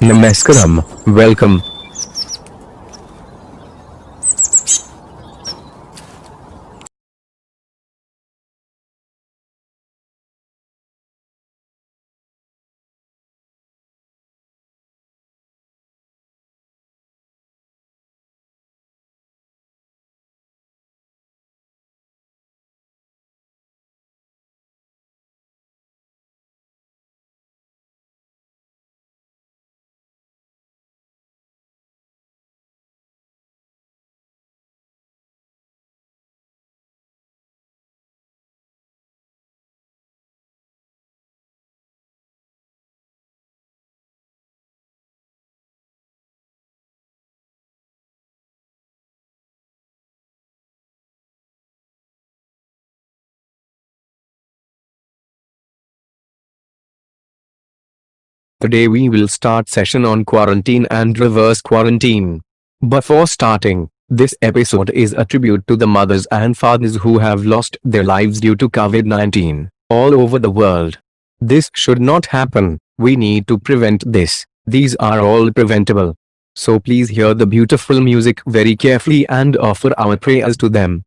Namaskaram, welcome. Today we will start session on quarantine and reverse quarantine. Before starting, this episode is a tribute to the mothers and fathers who have lost their lives due to COVID-19 all over the world. This should not happen. We need to prevent this. These are all preventable. So please hear the beautiful music very carefully and offer our prayers to them.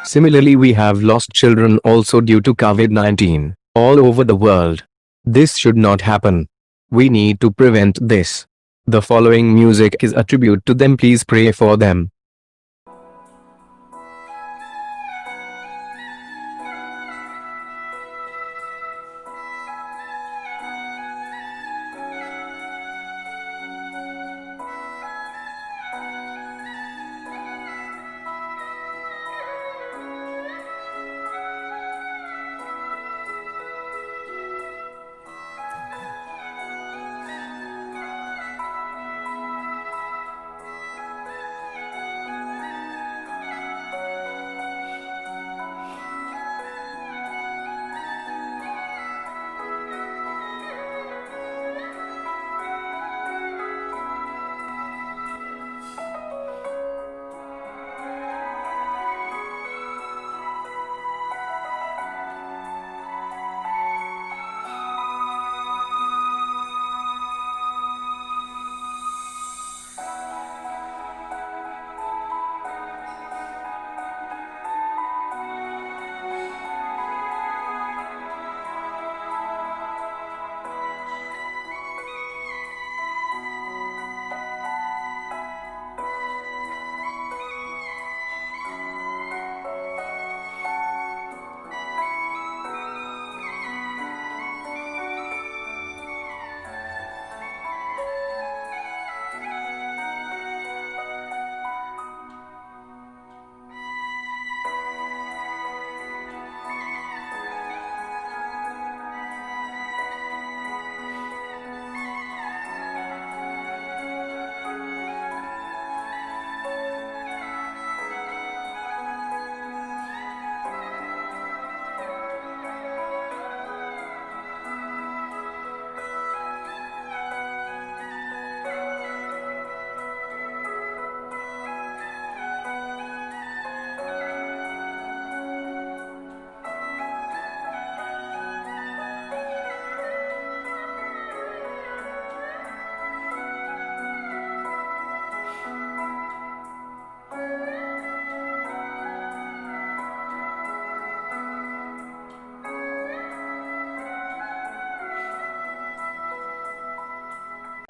Similarly, we have lost children also due to COVID-19 all over the world. This should not happen. We need to prevent this. The following music is a tribute to them. Please pray for them.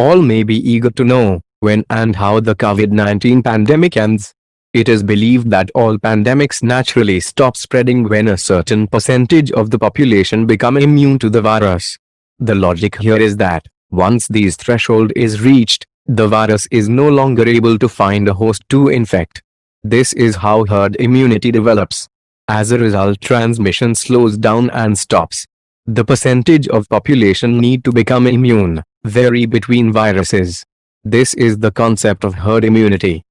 All may be eager to know when and how the COVID-19 pandemic ends. It is believed that all pandemics naturally stop spreading when a certain percentage of the population become immune to the virus. The logic here is that once this threshold is reached, the virus is no longer able to find a host to infect. This is how herd immunity develops. As a result, transmission slows down and stops. The percentage of population need to become immune vary between viruses. This is the concept of herd immunity.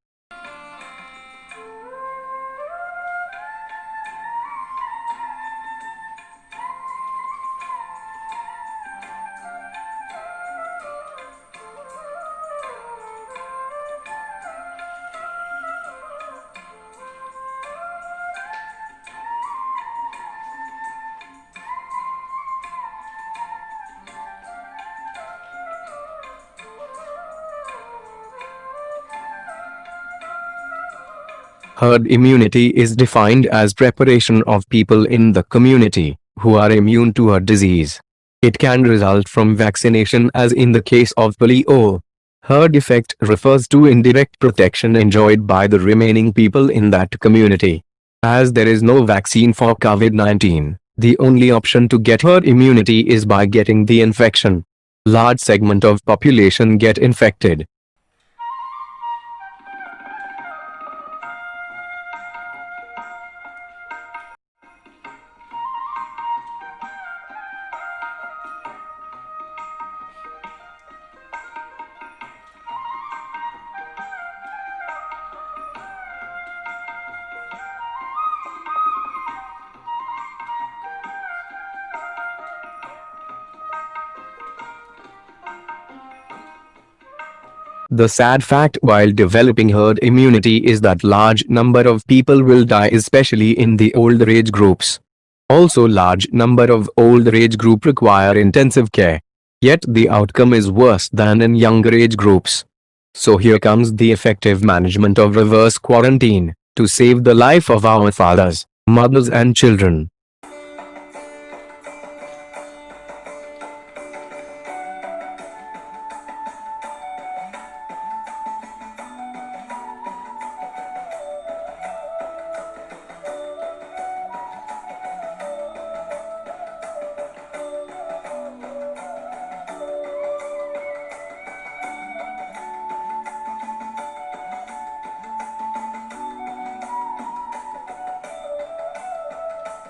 Herd immunity is defined as preparation of people in the community who are immune to a disease. It can result from vaccination, as in the case of polio. Herd effect refers to indirect protection enjoyed by the remaining people in that community. As there is no vaccine for COVID-19, the only option to get herd immunity is by getting the infection. Large segment of population get infected. The sad fact while developing herd immunity is that large number of people will die, especially in the older age groups. Also, large number of older age group require intensive care. Yet the outcome is worse than in younger age groups. So here comes the effective management of reverse quarantine to save the life of our fathers. mothers and children.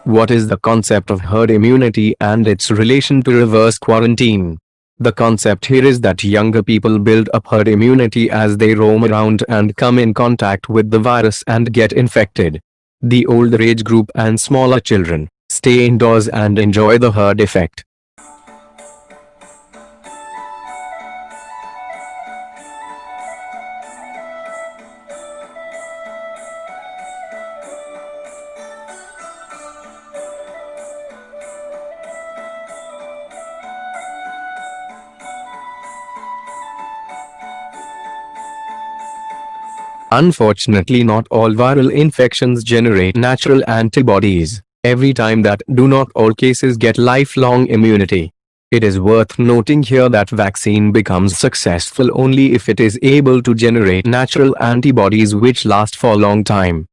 What is the concept of herd immunity and its relation to reverse quarantine? The concept here is that younger people build up herd immunity as they roam around and come in contact with the virus and get infected. The older age group and smaller children stay indoors and enjoy the herd effect. Unfortunately, not all viral infections generate natural antibodies. Every time that do not all cases get lifelong immunity. It is worth noting here that vaccine becomes successful only if it is able to generate natural antibodies which last for a long time.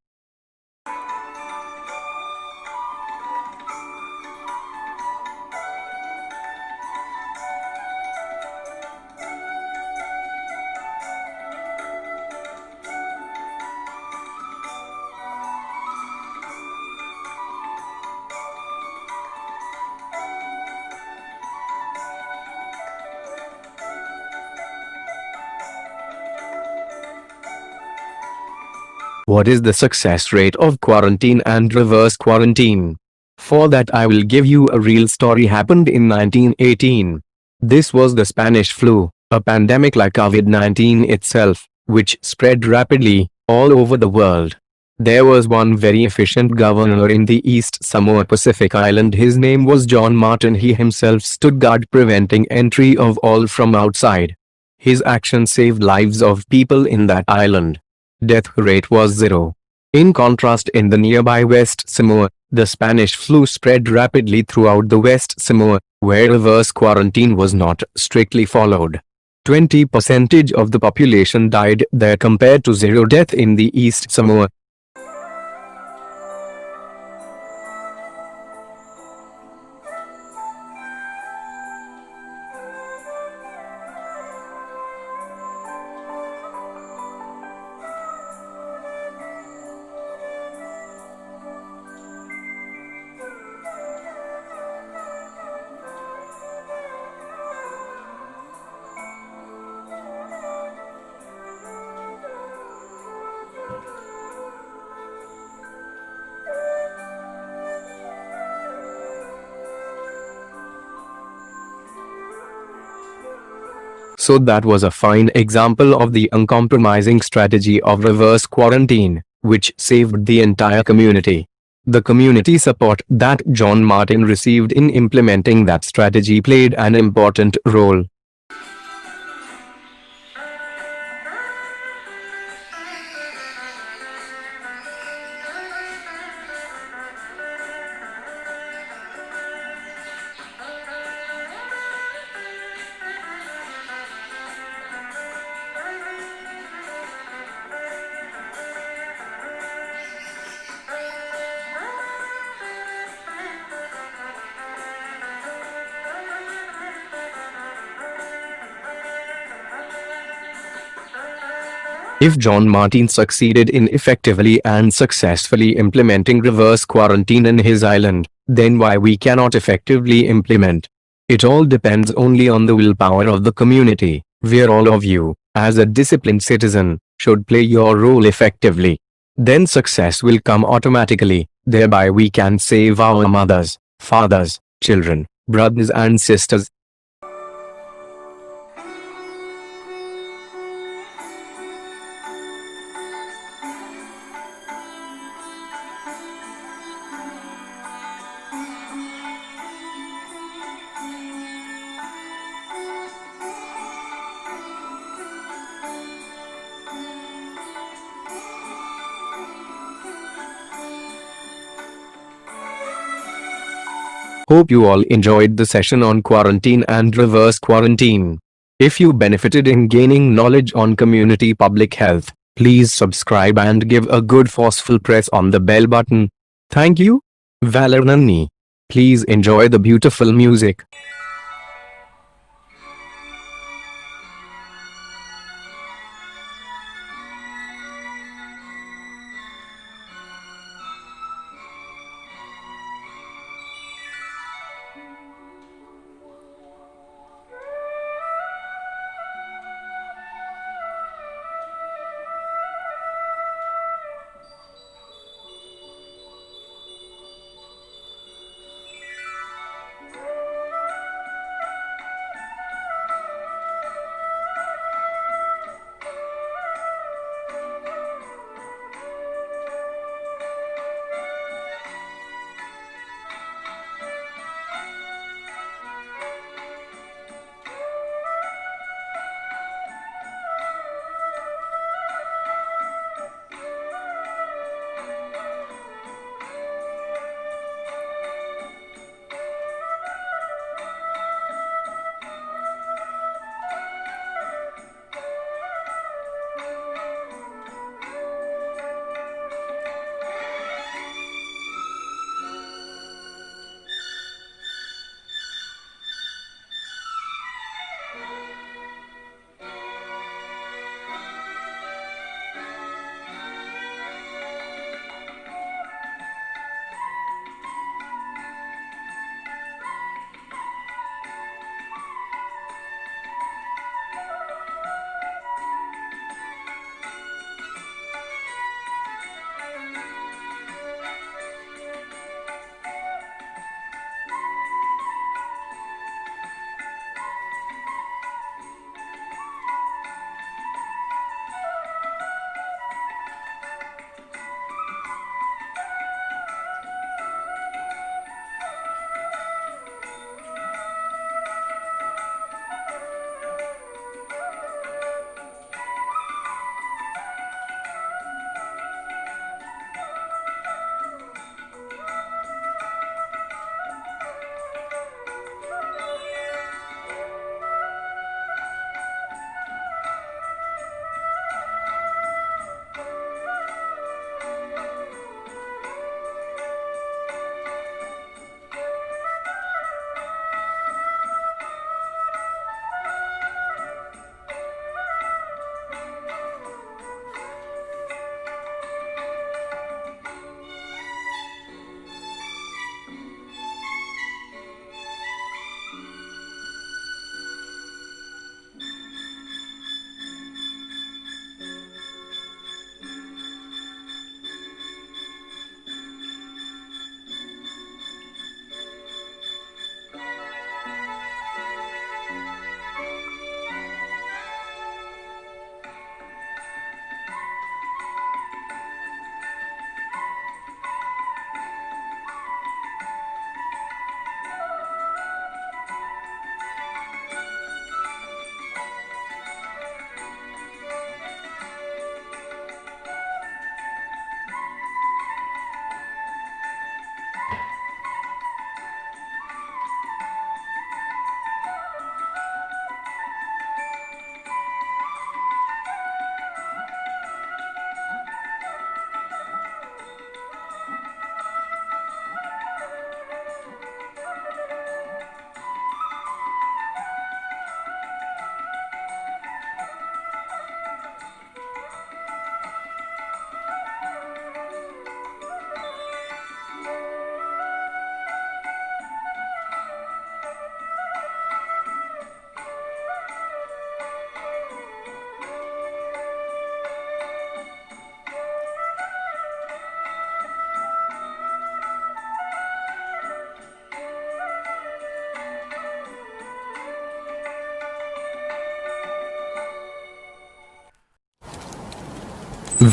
What is the success rate of quarantine and reverse quarantine? For that I will give you a real story happened in 1918. This was the Spanish flu, a pandemic like COVID-19 itself, which spread rapidly all over the world. There was one very efficient governor in the East Samoa Pacific Island. His name was John Martin. He himself stood guard preventing entry of all from outside. His action saved lives of people in that island. Death rate was zero. In contrast, in the nearby West Samoa, the Spanish flu spread rapidly throughout the West Samoa, where reverse quarantine was not strictly followed. 20% of the population died there compared to zero death in the East Samoa. So that was a fine example of the uncompromising strategy of reverse quarantine, which saved the entire community. The community support that John Martin received in implementing that strategy played an important role. If John Martin succeeded in effectively and successfully implementing reverse quarantine in his island, then why we cannot effectively implement? It all depends only on the willpower of the community, where all of you, as a disciplined citizen, should play your role effectively. Then success will come automatically, thereby we can save our mothers, fathers, children, brothers and sisters. Hope you all enjoyed the session on quarantine and reverse quarantine. If you benefited in gaining knowledge on community public health, please subscribe and give a good forceful press on the bell button. Thank you. Valarnani. Please enjoy the beautiful music.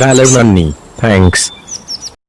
Valarnani. Thanks.